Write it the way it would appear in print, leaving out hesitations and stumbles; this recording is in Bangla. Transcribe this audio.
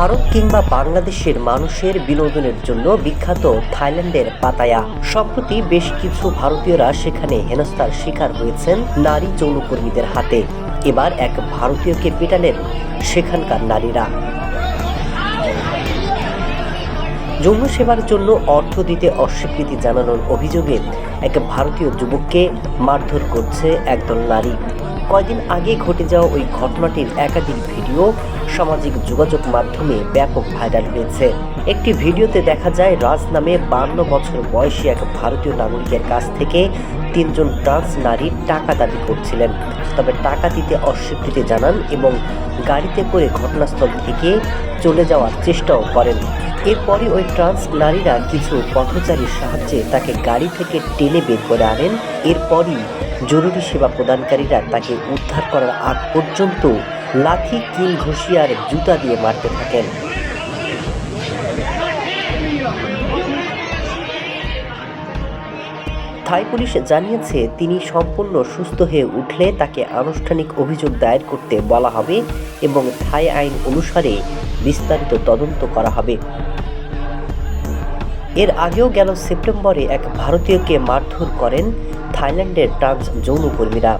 ভারত কিংবা বাংলাদেশের মানুষের বিনোদনের জন্য বিখ্যাত থাইল্যান্ডের পাতায়া। সম্প্রতি বেশ কিছু ভারতীয়রা সেখানে হেনস্থার শিকার হয়েছেন নারী যৌনকর্মীদের হাতে। এবার এক ভারতীয়কে পেটালেন সেখানকার নারীরা। যৌন সেবার জন্য অর্থ দিতে অস্বীকৃতি জানানোর অভিযোগে এক ভারতীয় যুবককে মারধর করছে একদল নারী। কয়েকদিন আগে ঘটে যাওয়া ওই ঘটনাটির একাধিক ভিডিও সামাজিক যোগাযোগ মাধ্যমে ব্যাপক ভাইরাল হয়েছে। একটি ভিডিওতে দেখা যায় রাজ নামে 52 বছর বয়সী এক ভারতীয় নাগরিকের কাছ থেকে 3 জন ট্রান্স নারী টাকা দাবি করছিলেন, তবে টাকা দিতে অস্বীকৃতি জানান এবং গাড়িতে করে ঘটনাস্থল থেকে চলে যাওয়ার চেষ্টাও করেন। এরপরই ওই ট্রান্স নারীরা কিছু পথচারীর সাহায্যে তাকে গাড়ি থেকে টেনে বের করে আনেন। এরপরই জরুরি সেবা প্রদানকারীরা তাকে উদ্ধার করার আগ পর্যন্ত লাথি, কিল ঘুষি আর জুতা দিয়ে মারতে থাকেন। থাই পুলিশ জানিয়েছে, তিনি সম্পূর্ণ সুস্থ হয়ে উঠলে তাকে আনুষ্ঠানিক অভিযোগ দায়ের করতে বলা হবে এবং থাই আইন অনুসারে বিস্তারিত তদন্ত করা হবে। এর আগেও গেল সেপ্টেম্বরে এক ভারতীয়কে মারধর করেন থাইল্যান্ডের ট্রান্স যৌনকর্মীরা।